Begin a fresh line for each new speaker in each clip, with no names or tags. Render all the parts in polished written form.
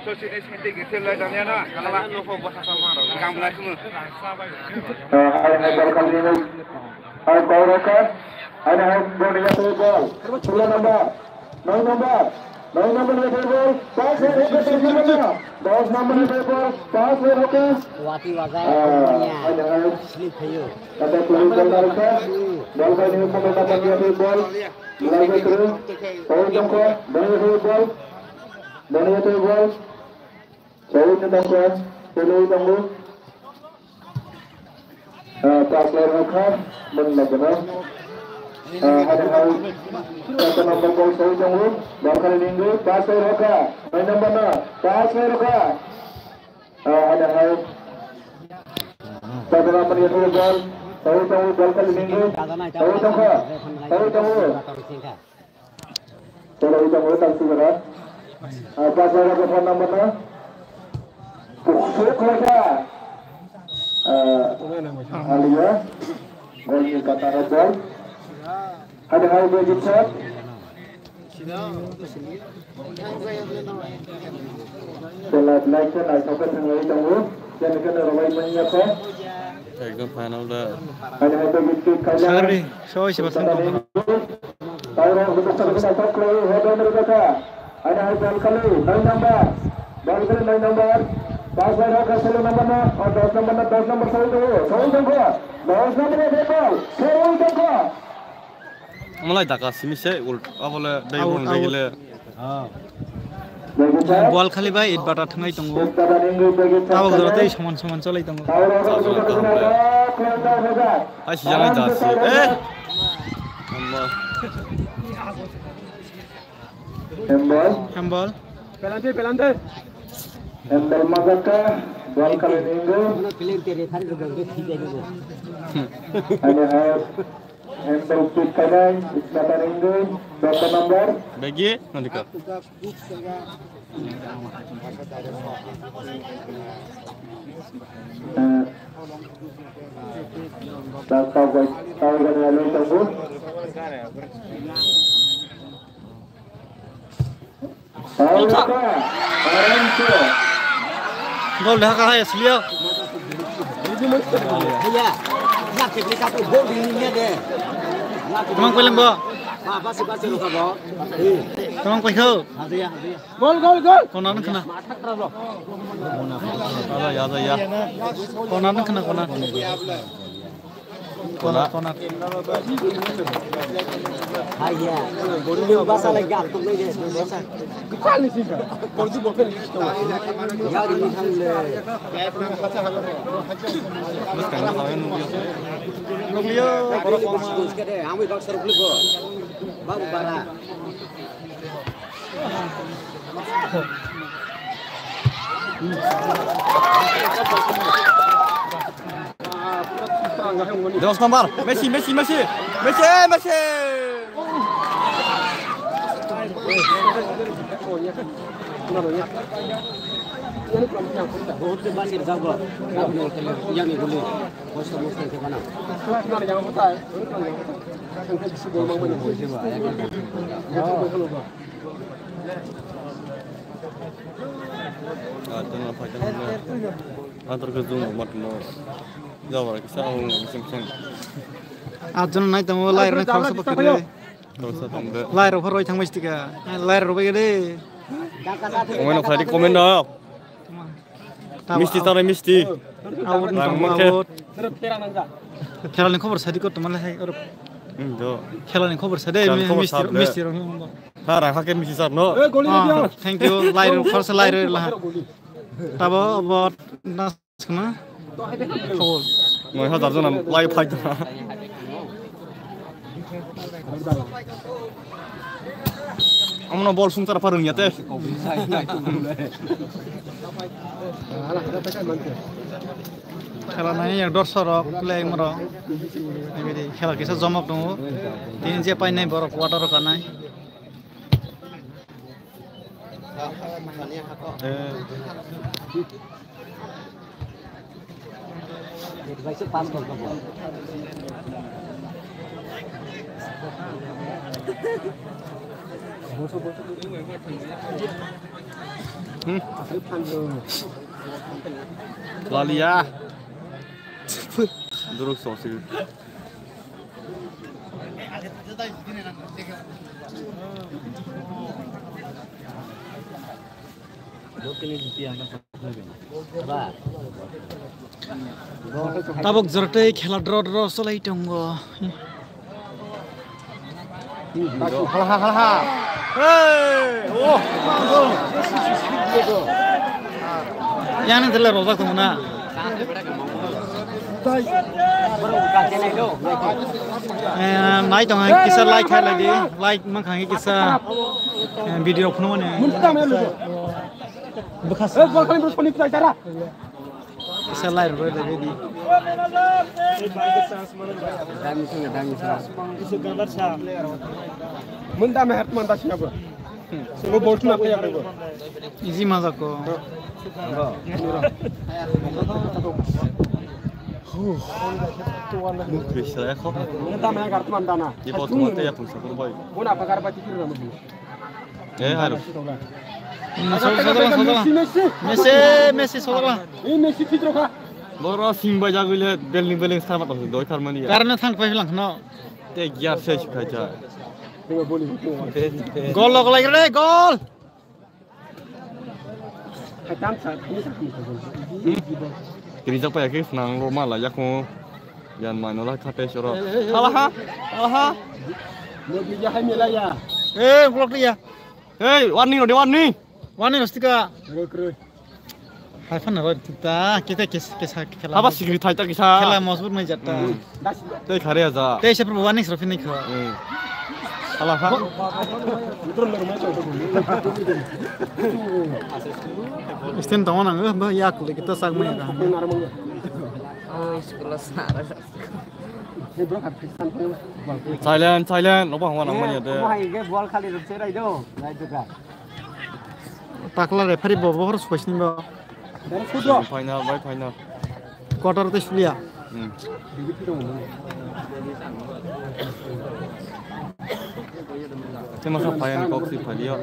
ससियेल सेन्टिक गेटेलाय दानिया ना काला न'खौ बसा मारो गामला खोमो
hai bal kali ini hai Paurokan ada hai Borneo ball 9 nomor 9 nomor 9 nomor level ball pass है होकर 10 nomor 10 nomor level ball pass है होकर
वाती वाजा बढ़िया स्लिप है यो
ada peluru ball mereka ball kali ini pemain dapat dia ball mulai terus Paul Jongko Borneo ball Paul Jongko peluru tunggu pass lain hokan menlagana ada hal satu nomor ball Paul Jongko ball kali ini pass lain hokan main nomor 9 pass lain hokan ada hal satu nomor itu ball Paul Jongko ball kali ini Paul Jongko tangsi berat pass lain hokan phone number 9 Pukul Alia gol kata gol ada hal begitu selat like na sampai tengah itu dan kena rawai menyapa
एकदम फाइनल दा
ada hal begitu
Sorry, sorry sebab
tahu untuk satu kalau ada mereka ada hal kali 9 number bal kali 9 number पास में रखा 16 नंबर में और 10 नंबर में 10 नंबर सही तो 10 नंबर में देखो 10 देखो
मलाई ढाका सिमिसे उल्ट अबले दै बल गेले
बल खालि बाय इट बाटा थांनाय दङ आबो जरतै समान समान चलाय दङ
आसि जानाय दासि ए
हेमबल
pelante Embel Magaka ball kali minggu ada hal Embel pick kanan kata minggu berapa nomor
bagi nanti kak tahu kan lalu tersebut
gol dah kah ya Selia
iya nak beli satu gol ini deh
Temang kau lembo
basi luka bo
Temang kau kau
gol
konan kena
ala ya ya
konan konan
iya ini bahasa lagi antum lagi bahasa kali sih portu boken ya ini kan le
bus kana hawen
Nuglio
bagus ke deh kami dokter beli bo baru bara
Dos nomor Messi
बहुत से बात जाओ yang ni boleh bos ke mana jangan होता है किसी बोल मांगने बोल से
antar ke zoom mat no jawab kita sing
आजन नाय तम लायर ना खावस पकरे
dosa tambe
लायर ओभर रोय थांबाय स्टिका लायर रोबाय गेदे
komen fradi komen da misti tare misti
आवत आवत खेलानि खबर सादि कत मालाय और
do
खेलानि खबर सादे मिस्ति रं
ha ra ha ke misti sar no
thank you layer first layer ला ताबो बट नास कना खबर
moi ha dar jona live fight amno bol sung tara parung ya te
खेला नाय एक दर्शक प्लेइंग मर बेबायदि खेला किसा जमक दङ दिनै जे पाइनाय बर क्वार्टर कानाय
Vai ser passo com o
Lalia. Duruk sosi.
Tabok jorte khela draw solai tongo.
Halah. Hey, oh.
Yang ini telah rosak tu mana? Naik tong kisah like hai lagi, like makanya kisah video pun mana? Bekas. Kisah like roy lagi di.
Munda meher manda sih apa? Semua bos nak ya bro.
Easy mazak ko.
Bisa ya kok.
Munda meher kartu manda na.
Di bawah rumah ya pun sepuluh boy.
Muna apa kartu tikir nama dia?
Harus.
Messi soalnya.
Ini Messi tikir kah?
Baru simba jagulah beling sama tu doi karmani ya.
Karena thang pahil no.
Te giar saya suka aja.
Tengok boleh.
Gol log lagi deh, gol.
Hitam sah, ini sah.
Kini siapa ya kis nang Roma lah ya ko. Yan mana lah kate soro. Alah.
Lebih jahat melaya.
Gol dia.
Hey, warning udah warning.
Wani mesti ka.
Keren.
Hai fan roy kita kisah khela.
Apa sih kita kita kisah?
Khela masbut mai jatta.
Te khare aja.
Te se warning srofi ni kha.
Alah.
Isten tawon ang ba yak le kita sag mai ka.
Silent. Loba hawa nang mani ade.
Bol kali rupse rai do. Rai juga.
Takla referee bobo harus question ba.
Final.
Quarter te sulia.
Cuma sampai yang kau sih dia.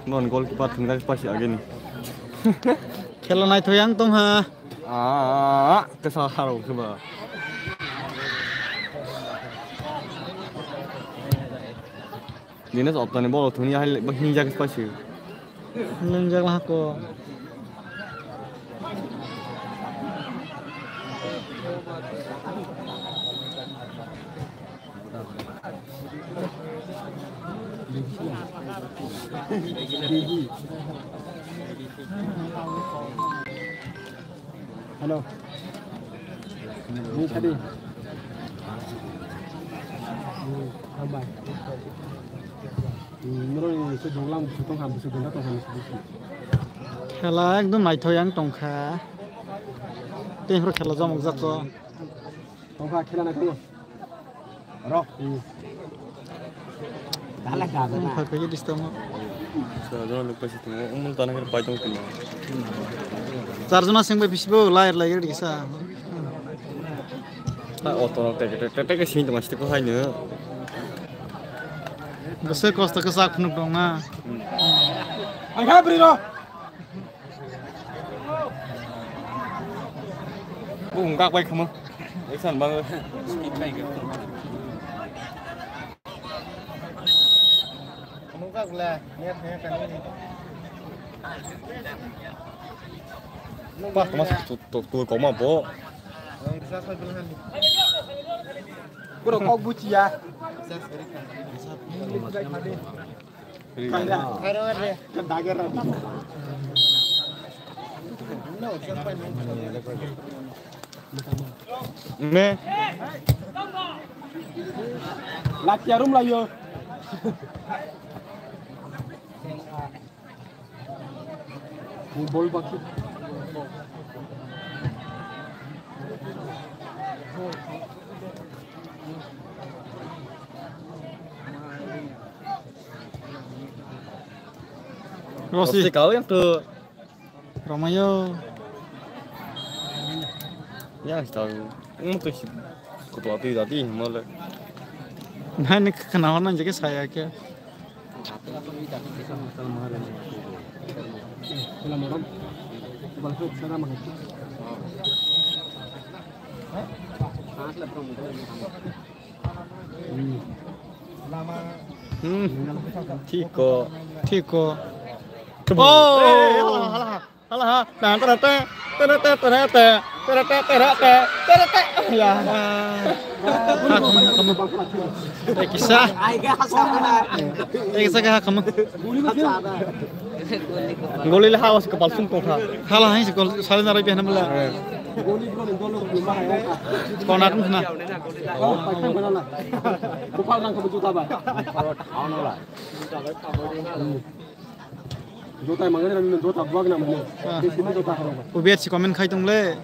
Non gol kipat tinggal pasti lagi nih.
Khela nai thoyang tom ha.
Kesalahan coba. Dinas optane bola dunia hal hinja ke pasti.
Lenjak lah ko.
Halo. Ini tadi. Tambah. Menurut itu jumlah butuh hampir sebentar atau hampir sedikit.
Khela ekdom nai thoyang tongkha. Te hro khela jamok jakko.
Tongkha khela na kono. Ro. Dalah ka na.
Fa pe distamo.
Jangan lupa sih tengok umum tanah air pajang kena.
Charjona sing be bisbo lair lagi dikisa.
Oto teke sih itu masih kau hanya.
Gese kosta ke sak phunuk dong na.
Agak beri ro.
Enggak baik kamu. Eksan banget.
Kamu lah, niat kan ini.
Pas masuk tuh koma po.
Kurang kau buci ya.
Me.
Laki arum lah yo. Bol baki.
Rossi
kau yang ke
Romayo.
Ya tahu. Tuh ketua tadi malah.
Nah, ini kenapa jadi saya ke? Tiko. Oh, halah. Nah, ternyata. Ya. Kamu kisah. Kisah kamu. Goli lah awas kepala sungkong ha. Halah ini sekol salin narai pian mula. Konak mana? Kupal nang kebutu taba. Jota mangan nang jota buag nang mana? Sini jota. Ubiat si komen khai tungle.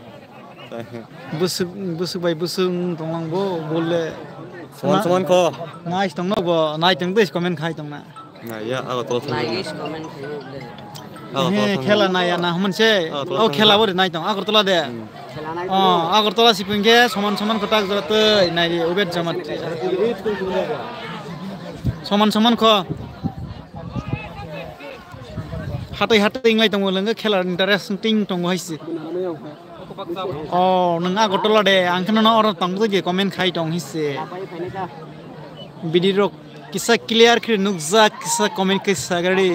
Busuk bai busung tonglang bo bolle.
Soman ko.
Nice tong no bo, nice tong des komen khai tong na.
Nah, ya agak terus.
Nice comment
खेला नाया ना हमसे ओ खेला बोरे नाय दं आगरतला दे आगरतला सिपिंगे समान समान कटाक जरते नाय उबेट जमात समान ख हातै इंलाय दं लंग खेला इन्टारेस्टिं दं हायसि अ नों आगरतला दे आंखनो न अर तंग जे कमेन्ट खाइ दं हिसे बिदि रक किसा क्लियर कर नुकजा किसा कमेंट किसा गाड़ी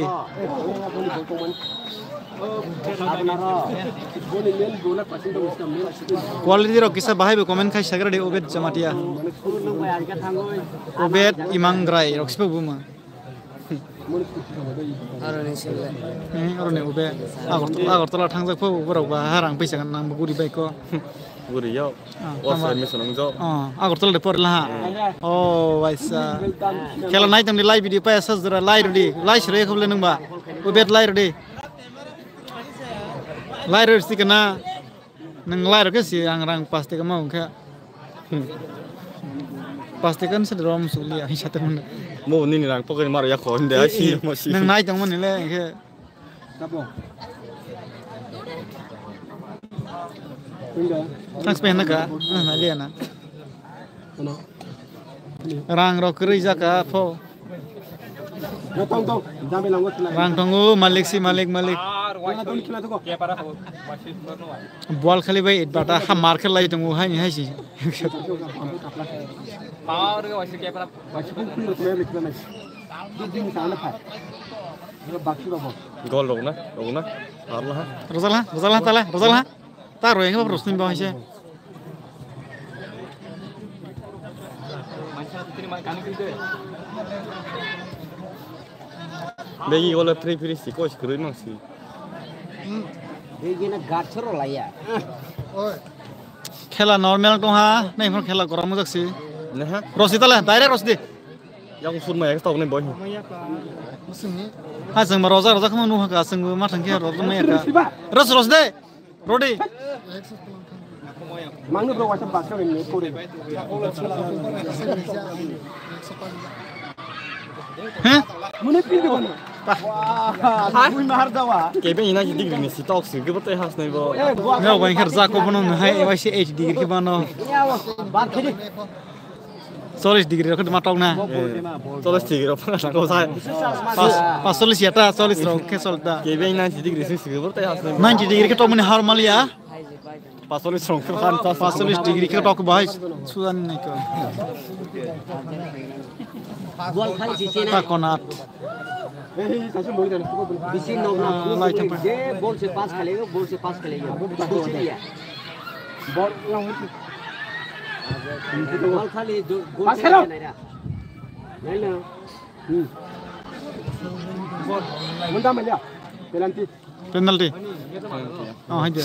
क्वालिटी रो किसा बाहाय कमेंट खाइ सागराड़ी ओबेट जमातिया ओबेट इमांग्राय रक्सबो बुमा आरोने ओबे आगरतला थांजाखौ बरावबा हारां पैसा नां गुरि बाइको
Guriau, wasai misalnya jo.
Agartala de porla ha. Oh, waisa. Kela naik tang di live video pa asas dura live di. Live sere khoble nang ba. Ubet live di. Live sih kena nang live ke si rang pasti ke mau ke. Pasti kan sederom sulia hisate mun.
Mau ni rang pokoknya marah ya kau ndak sih masih.
Nang naik tang mun le ke. Kapo. Thanks pehna ka na liana rang ro kri jaka pho rang tongu malik bol khali bai bata ha mar khalai tongu hai ni hai si power ga wasi ke para
Gol lo na,
Rozalha taruh yang apa Rusnim bawa aja.
Bagi kalau tri sih, kau sekeren masih.
Bagi nak gacor lah ya.
Kela normal tuh ha, nih pun kela kurang mudah sih.
Nah,
Rosita lah, direct Rosdi.
Yang sun maya tahu nih boy.
Ha sang Rosa kamu nuh ka sang matang kia Rosa maya ka. Rosdi. Rodi.
Mangga bro wajib bakso ini kore.
Hah?
Mana pilih mana? Wah, mui mahar dawa.
Kayaknya ini aja digri nih si toks, gue betul khas nih bo.
Nggak banyak kerja kau pun hai masih HD ke mana?
Bak kiri.
Solis degree aku matau na.
Solis digri apa nggak tahu saya.
Pas solis ya ta solis ro ke solda.
Kayaknya ini aja digri sih gue betul khas nih.
90 degree ke to mene harmal ya.
Pas solis rong kan
Pas solis degree ke to ke bahai sudan nih ko.
Bol khali sisi na.
Ta konat.
Sasa mau jalan.
Bisi nomor. Dia bol se pass खेलेगा, bol se pass खेलेगा.
Bol yang itu.
Bol khali gol खेलेगा नहीं रहा. नहीं ना.
Bol. Munda mana? Penalti.
Penalti. Oh aja.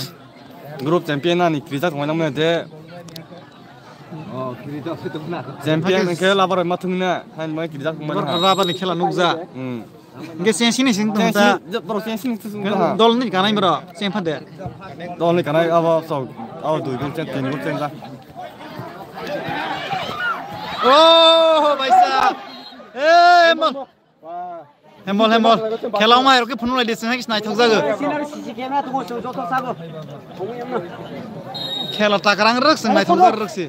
Grup champion nih, kita kemana mana deh.
Oh, kita itu benar.
Champion ke lapor matungnya, kan mau kita kemana?
Berapa nih kela nukza. Nggak sini sing tuh ta.
Terus sini tuh.
Dol nih karena ini bro, sing pada.
Dol nih karena apa so, tuh gol champion lah.
Oh, baisa. Hembol. Kela umai roke phunu lai desin hakis nai thokja go.
Sisi kamera tu mau jodoh sago. Kamu yang mana?
Kela takarang rek sing nai thokja rek si.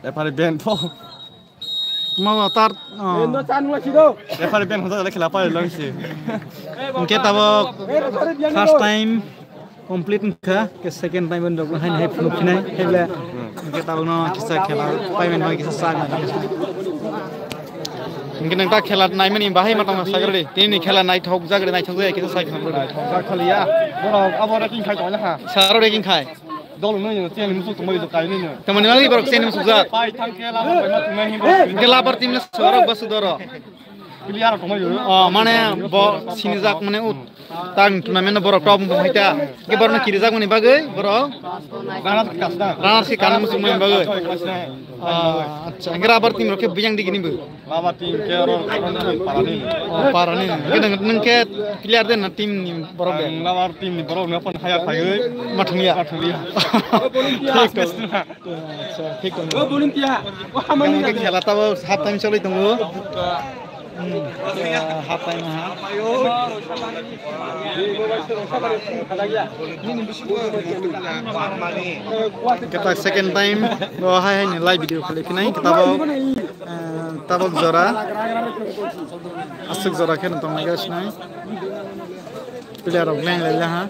Referee band po.
Mau tar.
Referee band hoza खेला पाए लंसी.
Mungkin tahu first time complete enggak, ke second time untuk hanya help mungkin help. Mungkin tahu no kisah खेला payment lagi kisah sana. Mungkin engkau खेला naik meni bahaya matang sagar deh. Ini खेला naik thok jaga naik thok jaga kisah saya
Thok kali ya. Borok abor king khai tolnya ha.
Saro deh king khai.
Dol no yo tiang musuh tumai do kai ni.
Teman lagi borok sini musuh zat.
Pai thang kela pai ma tumai hi.
Mungkin lapar timnya suara basu doro.
Clear tumai yo.
Oh mana bo sini zak mana ut. Tang turnamen borok problem pemaita. Ke borok kiri zak mana bagai borok. Ranar si kanan musuh mana bagai. अच्छा अंगर आबर टीम रोके बियांग दिगिनी बु
लावा टीम के और पारानी
पारानी के नंग के प्लेयर दे ना टीम नि बरोब दे
लावा टीम नि बरोब ने अपन हाया खायो
मठंगिया ठीक तो अच्छा ठीक तो ओ बोलिंतिया ओ हमनी के खेला तब हाफ टाइम चलै तंगो हाफ टाइम हा kita second time bawa hai ni live video kali ini kita bawa tabok zora asuk zora kan untuk guys nih player of lang lele ha